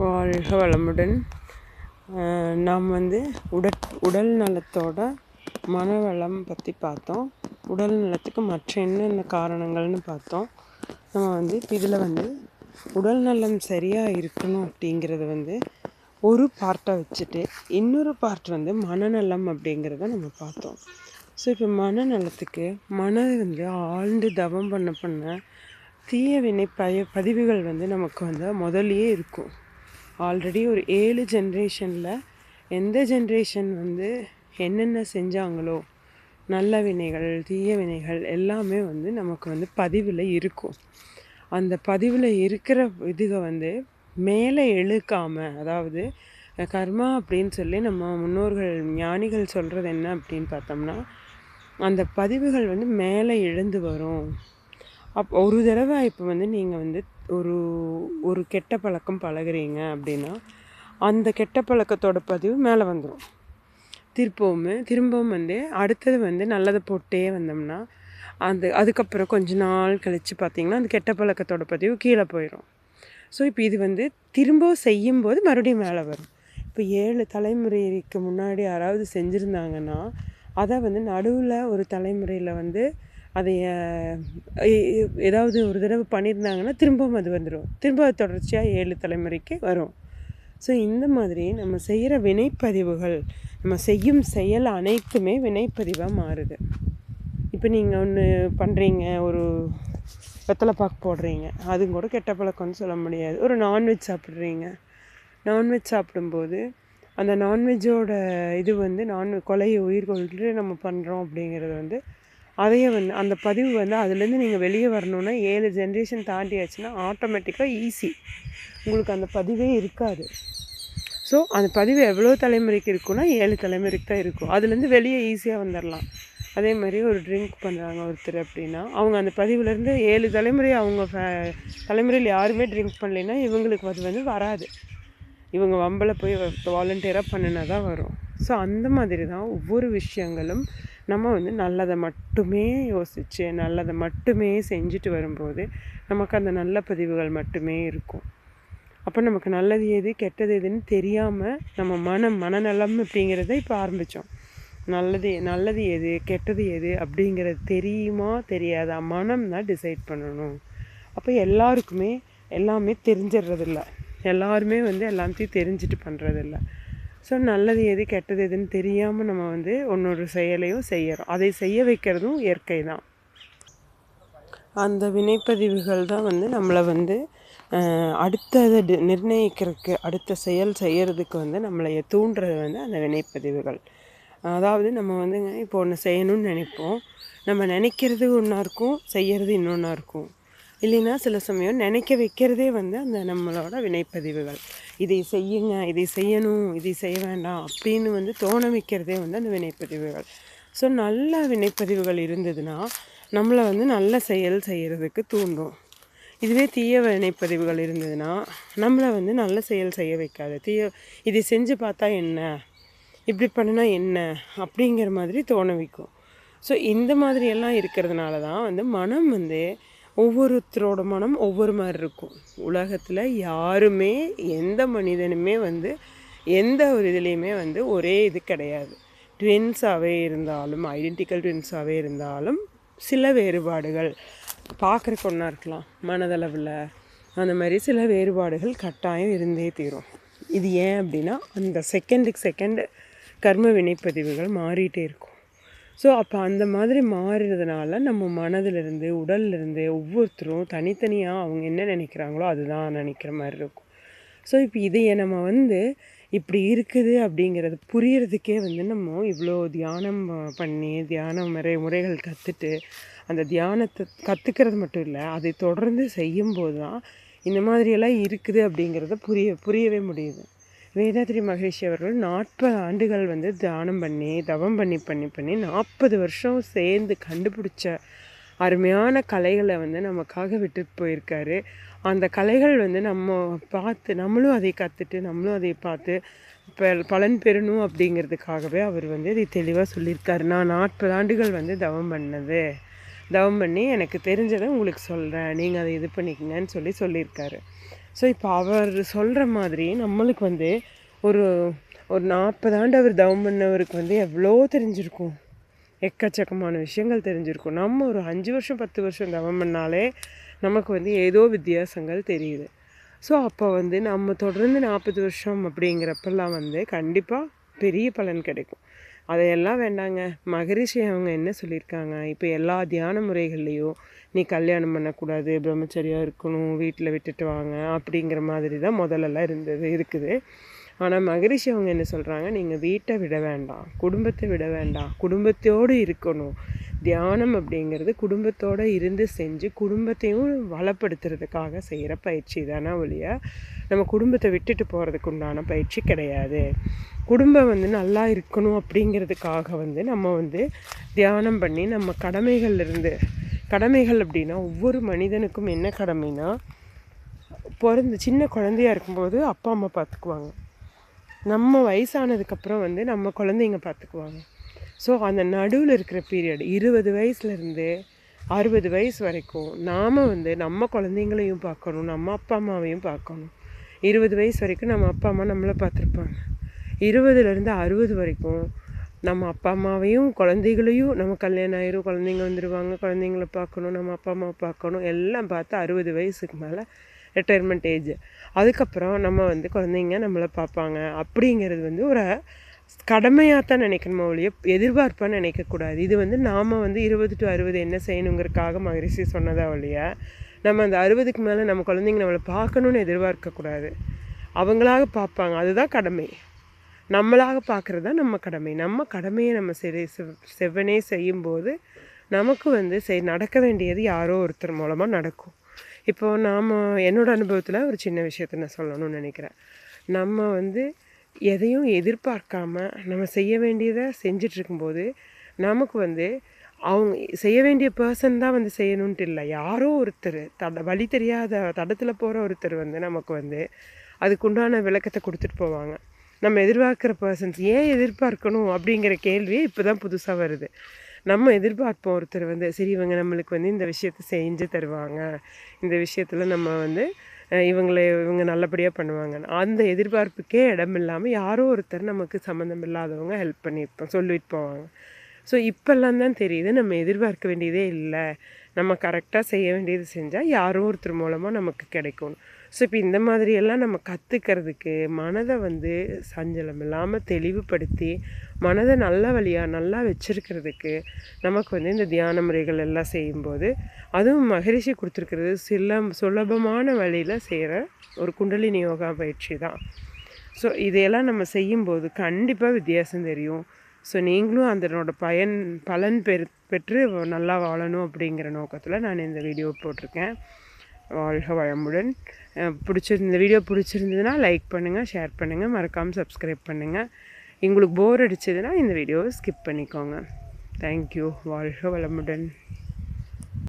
வாழ்க வளமுடன். நாம் உடல் நலத்தோட மனவளம் பற்றி பார்த்தோம். உடல் நலத்துக்கு மற்ற என்னென்ன காரணங்கள்னு பார்த்தோம். நம்ம இதில் உடல் நலம் சரியாக இருக்கணும் அப்படிங்கிறது ஒரு பார்ட்டை வச்சுட்டு இன்னொரு பார்ட் மனநலம் அப்படிங்கிறத நம்ம பார்த்தோம். ஸோ இப்போ மனநலத்துக்கு ஆழ்ந்து தவம் பண்ண தீய வினை பதிவுகள் நமக்கு முதல்லையே இருக்கும். ஆல்ரெடி ஒரு 7 ஜென்ரேஷனில் எந்த ஜென்ரேஷன் என்னென்ன செஞ்சாங்களோ நல்ல வினைகள் தீய வினைகள் எல்லாமே நமக்கு பதிவில் இருக்கும். அந்த பதிவில் இருக்கிற இதுக மேலே எழுக்காமல், அதாவது கர்மா அப்படின்னு சொல்லி நம்ம முன்னோர்கள் ஞானிகள் சொல்கிறது என்ன அப்படின்னு பார்த்தோம்னா, அந்த பதிவுகள் மேலே எழுந்து வரும். ஒரு தடவை இப்போ நீங்கள் ஒரு கெட்ட பழக்கம் பழகுறீங்க அப்படின்னா அந்த கெட்ட பழக்கத்தோட பதிவு மேலே வந்துடும். திரும்பவும் அடுத்தது நல்லதை போட்டே வந்தோம்னா அதுக்கப்புறம் கொஞ்ச நாள் கழித்து பார்த்திங்கன்னா அந்த கெட்ட பழக்கத்தோட பதிவு கீழே போயிடும். ஸோ இப்போ இது திரும்பவும் செய்யும்போது மறுபடியும் மேலே வரும். இப்போ 7 தலைமுறைக்கு முன்னாடி யாராவது செஞ்சுருந்தாங்கன்னா அதை நடுவில் ஒரு தலைமுறையில் அதை ஏதாவது ஒரு தடவை பண்ணியிருந்தாங்கன்னா திரும்பவும் அது வந்துடும். திரும்ப அது தொடர்ச்சியாக 7 தலைமுறைக்கு வரும். ஸோ இந்த மாதிரி நம்ம செய்கிற வினைப்பதிவுகள், நம்ம செய்யும் செயல் அனைத்துமே வினைப்பதிவாக மாறுது. இப்போ நீங்கள் ஒன்று பண்ணுறீங்க, ஒரு வெத்தலை பாக்கு போடுறீங்க, அது கூட கெட்ட பழக்கம்னு சொல்ல முடியாது. ஒரு நான்வெஜ் சாப்பிட்றீங்க, நான்வெஜ் சாப்பிடும்போது அந்த நான்வெஜ்ஜோட இது கொலையை உயிர் கொள்கிற நம்ம பண்ணுறோம் அப்படிங்கிறது அதையே அந்த பதிவு அதுலேருந்து நீங்கள் வெளியே வரணுன்னா 7 ஜென்ரேஷன் தாண்டியாச்சுன்னா ஆட்டோமேட்டிக்காக ஈஸி, உங்களுக்கு அந்த பதிவே இருக்காது. ஸோ அந்த பதிவு எவ்வளோ தலைமுறைக்கு இருக்குன்னா 7 தலைமுறைக்கு தான் இருக்கும். அதுலேருந்து வெளியே ஈஸியாக வந்துடலாம். அதே மாதிரி ஒரு ட்ரிங்க் பண்ணுறாங்க ஒருத்தர் அப்படின்னா அவங்க அந்த பதிவுலேருந்து 7 தலைமுறை அவங்க தலைமுறையில் யாருமே ட்ரிங்க் பண்ணலைன்னா இவங்களுக்கு அது வராது. இவங்க வம்பலை போய் வாலண்டியராக பண்ணினா தான் வரும். ஸோ அந்த மாதிரி தான் ஒவ்வொரு விஷயங்களும் நம்ம நல்லதை மட்டுமே யோசித்து நல்லதை மட்டுமே செஞ்சுட்டு வரும்போது நமக்கு அந்த நல்ல பதிவுகள் மட்டுமே இருக்கும். அப்போ நமக்கு நல்லது எது கெட்டது எதுன்னு தெரியாமல் நம்ம மனநலம் அப்படிங்கிறத இப்போ ஆரம்பித்தோம். நல்லது எது கெட்டது எது அப்படிங்கிறது தெரியுமா தெரியாதா, மனம் தான் டிசைட் பண்ணணும். அப்போ எல்லாருக்குமே எல்லாமே தெரிஞ்சிடுறதில்ல, எல்லாருமே எல்லாத்தையும் தெரிஞ்சுட்டு பண்ணுறதில்ல. ஸோ நல்லது எது கெட்டது எதுன்னு தெரியாமல் நம்ம ஒன்னொரு செயலையும் செய்கிறோம். அதை செய்ய வைக்கிறதும் இயற்கை தான். அந்த வினைப்பதிவுகள் தான் நம்மளை அடுத்ததை நிர்ணயிக்கிறதுக்கு, அடுத்த செயல் செய்கிறதுக்கு நம்மளை தூண்டுறது அந்த வினைப்பதிவுகள். அதாவது நம்ம இப்போ ஒன்று செய்யணும்னு நினைப்போம், நம்ம நினைக்கிறது ஒன்றா இருக்கும், செய்கிறது இன்னொன்றா இருக்கும். இல்லைன்னா சில சமயம் நினைக்க வைக்கிறதே அந்த நம்மளோட வினைப்பதிவுகள். இதை செய்யுங்க, இதை செய்யணும், இதை செய்ய வேண்டாம் அப்படின்னு தோண வைக்கிறதே அந்த வினைப்பதிவுகள். ஸோ நல்ல வினைப்பதிவுகள் இருந்ததுன்னா நம்மளை நல்ல செயல் செய்கிறதுக்கு தூண்டும். இதுவே தீய வினைப்பதிவுகள் இருந்ததுன்னா நம்மளை நல்ல செயல் செய்ய வைக்காது. இதை செஞ்சு பார்த்தா என்ன, இப்படி பண்ணினா என்ன அப்படிங்கிற மாதிரி தோண வைக்கும். ஸோ இந்த மாதிரியெல்லாம் இருக்கிறதுனால தான் மனம் ஒவ்வொருத்தரோட மனம் ஒவ்வொரு மாதிரி இருக்கும். உலகத்தில் யாருமே எந்த மனிதனுமே எந்த ஒரு இதுலேயுமே ஒரே இது கிடையாது. ட்வின்ஸாகவே இருந்தாலும், ஐடென்டிக்கல் ட்வின்ஸாகவே இருந்தாலும் சில வேறுபாடுகள் பார்க்குறக்கு ஒன்றா இருக்கலாம். மனதளவில் அந்த மாதிரி சில வேறுபாடுகள் கட்டாயம் இருந்தே தீரும். இது ஏன் அப்படின்னா அந்த செகண்டுக்கு செகண்டு கர்ம வினைப்பதிவுகள் மாறிட்டே இருக்கும். ஸோ அப்போ அந்த மாதிரி மாறுறதுனால நம்ம மனதிலிருந்து உடல்லிருந்து ஒவ்வொருத்தரும் தனித்தனியாக அவங்க என்ன நினைக்கிறாங்களோ அதுதான் நினைக்கிற மாதிரி இருக்கும். ஸோ இப்போ இதையை நம்ம இப்படி இருக்குது அப்படிங்கிறது புரியறதுக்கே நம்ம இவ்வளோ தியானம் பண்ணி தியான முறைகள் கற்றுட்டு அந்த தியானத்தை கற்றுக்கிறது மட்டும் இல்லை, அதை தொடர்ந்து செய்யும்போது தான் இந்த மாதிரியெல்லாம் இருக்குது அப்படிங்கிறத புரியவே முடியுது. வேதாத்ரி மகரிஷி அவர்கள் 40 ஆண்டுகள் தியானம் பண்ணி தவம் பண்ணி 40 வருஷம் சேர்ந்து கண்டுபிடிச்ச அருமையான கலைகளை நமக்காக விட்டுட்டு போயிருக்காரு. அந்த கலைகள் நம்ம பார்த்து நம்மளும் அதை கற்றுட்டு நம்மளும் அதை பார்த்து பலன் பெறணும் அப்படிங்கிறதுக்காகவே அவர் இதை தெளிவாக சொல்லியிருக்காரு. நான் 40 ஆண்டுகள் தவம் பண்ணி எனக்கு தெரிஞ்சதை உங்களுக்கு சொல்கிறேன், நீங்கள் அதை இது பண்ணிக்கங்கன்னு சொல்லியிருக்காரு. ஸோ இப்போ அவர் சொல்கிற மாதிரி நம்மளுக்கு வந்து ஒரு ஒரு 40 ஆண்டு அவர் தவம் பண்ணவருக்கு வந்து எவ்வளோ தெரிஞ்சிருக்கும், எக்கச்சக்கமான விஷயங்கள் தெரிஞ்சிருக்கும். நம்ம ஒரு 5 வருஷம் 10 வருஷம் தவம் பண்ணாலே நமக்கு வந்து ஏதோ வித்தியாசங்கள் தெரியுது. ஸோ அப்போ வந்து நம்ம தொடர்ந்து 40 வருஷம் அப்படிங்கிறப்பெல்லாம் வந்து கண்டிப்பாக பெரிய பலன் கிடைக்கும். அதையெல்லாம் வேண்டாங்க. மகரிஷி அவங்க என்ன சொல்லியிருக்காங்க, இப்போ எல்லா தியான முறைகள்லேயும் நீ கல்யாணம் பண்ணக்கூடாது, பிரம்மச்சரியாக இருக்கணும், வீட்டில் விட்டுட்டு வாங்க அப்படிங்கிற மாதிரி தான் முதல்லலாம் இருக்குது. ஆனால் மகரிஷி அவங்க என்ன சொல்கிறாங்க, நீங்கள் வீட்டை விட வேண்டாம், குடும்பத்தை விட வேண்டாம், குடும்பத்தோடு இருக்கணும். தியானம் அப்படிங்கிறது குடும்பத்தோடு இருந்து செஞ்சு குடும்பத்தையும் வளப்படுத்துறதுக்காக செய்கிற பயிற்சி தானே ஒழிய நம்ம குடும்பத்தை விட்டுட்டு போகிறதுக்கு உண்டான பயிற்சி கிடையாது. குடும்பம் வந்து நல்லா இருக்கணும் அப்படிங்கிறதுக்காக வந்து நம்ம வந்து தியானம் பண்ணி நம்ம கடமைகள் அப்படின்னா ஒவ்வொரு மனிதனுக்கும் என்ன கடமைனா, சின்ன குழந்தையாக இருக்கும்போது அப்பா அம்மா பார்த்துக்குவாங்க. நம்ம வயசானதுக்கப்புறம் வந்து நம்ம குழந்தைங்க பார்த்துக்குவாங்க. ஸோ அந்த நடுவில் இருக்கிற பீரியட் 20 வயசுலேருந்து 60 வயசு வரைக்கும் நாம் வந்து நம்ம குழந்தைங்களையும் பார்க்கணும், நம்ம அப்பா அம்மாவையும் பார்க்கணும். 20 வயசு வரைக்கும் நம்ம அப்பா அம்மா நம்மளை பார்த்துருப்பாங்க. 20லேருந்து 60 வரைக்கும் நம்ம அப்பா அம்மாவையும் குழந்தைகளையும், நம்ம கல்யாணம் ஆயிரும், குழந்தைங்க வந்துடுவாங்க, குழந்தைங்கள பார்க்கணும், நம்ம அப்பா அம்மாவை பார்க்கணும், எல்லாம் பார்த்து 60 வயசுக்கு மேலே ரிட்டையர்மெண்ட் ஏஜ். அதுக்கப்புறம் நம்ம வந்து குழந்தைங்க நம்மளை பார்ப்பாங்க அப்படிங்கிறது வந்து ஒரு கடமையாக தான் நினைக்கணுமோ ஒழிய எதிர்பார்ப்பான்னு நினைக்கக்கூடாது. இது வந்து நாம் வந்து 20 to 60 என்ன செய்யணுங்கிறதுக்காக மகரிஷி சொன்னதா ஒழிய நம்ம அந்த 60க்கு மேலே நம்ம குழந்தைங்க நம்மளை பார்க்கணுன்னு எதிர்பார்க்கக்கூடாது. அவங்களாக பார்ப்பாங்க, அதுதான் கடமை. நம்மளாக பார்க்குறது தான் நம்ம கடமை. நம்ம கடமையை நம்ம செவ்வனே செய்யும்போது நமக்கு வந்து நடக்க வேண்டியது யாரோ ஒருத்தர் மூலமாக நடக்கும். இப்போது என்னோடய அனுபவத்தில் ஒரு சின்ன விஷயத்தை நான் சொல்லணும்னு நினைக்கிறேன். நம்ம வந்து எதையும் எதிர்பார்க்காம நம்ம செய்ய வேண்டியதை செஞ்சிட்ருக்கும்போது நமக்கு வந்து அவங்க செய்ய வேண்டிய பர்சன் தான் வந்து செய்யணுன்ட்டு இல்லை, யாரோ ஒருத்தர் வழி தெரியாத தடத்தில் போகிற ஒருத்தர் வந்து நமக்கு வந்து அதுக்குண்டான விளக்கத்தை கொடுத்துட்டு போவாங்க. நம்ம எதிர்பார்க்குற பர்சன்ஸ் ஏன் எதிர்பார்க்கணும் அப்படிங்கிற கேள்வியே இப்போ தான் புதுசாக வருது. நம்ம எதிர்பார்ப்போம் ஒருத்தர் வந்து சரி இவங்க நம்மளுக்கு வந்து இந்த விஷயத்தை செஞ்சு தருவாங்க, இந்த விஷயத்தில் நம்ம வந்து இவங்க நல்லபடியாக பண்ணுவாங்க. அந்த எதிர்பார்ப்புக்கே இடம் இல்லாமல் யாரோ ஒருத்தர் நமக்கு சம்மந்தம் இல்லாதவங்க ஹெல்ப் பண்ணியிருப்போம், சொல்லிட்டு போவாங்க. ஸோ இப்போல்லாம் தான் தெரியுது நம்ம எதிர்பார்க்க வேண்டியதே இல்லை, நம்ம கரெக்டாக செய்ய வேண்டியது செஞ்சால் யாரோ ஒருத்தர் மூலமாக நமக்கு கிடைக்கணும். ஸோ இப்போ இந்த மாதிரியெல்லாம் நம்ம கற்றுக்கிறதுக்கு மனதை வந்து சஞ்சலம் இல்லாமல் தெளிவுபடுத்தி மனதை நல்ல வழியாக நல்லா வச்சுருக்கிறதுக்கு நமக்கு வந்து இந்த தியான முறைகள் எல்லாம் செய்யும்போது, அதுவும் மகரிஷி கொடுத்துருக்கிறது சுலபமான வழியில் செய்கிற ஒரு குண்டலினி யோகா பயிற்சி தான். ஸோ இதையெல்லாம் நம்ம செய்யும்போது கண்டிப்பாக வித்தியாசம் தெரியும். ஸோ நீங்களும் அதனோட பலன் பெற்று நல்லா வாழணும் அப்படிங்கிற நோக்கத்தில் நான் இந்த வீடியோ போட்டிருக்கேன். வாழ்க வளமுடன். இந்த வீடியோ பிடிச்சிருந்ததுன்னா லைக் பண்ணுங்கள், ஷேர் பண்ணுங்கள், மறக்காமல் சப்ஸ்கிரைப் பண்ணுங்கள். உங்களுக்கு போர் அடிச்சதுன்னா இந்த வீடியோவை ஸ்கிப் பண்ணிக்கோங்க. தேங்க்யூ. வாழ்க வளமுடன்.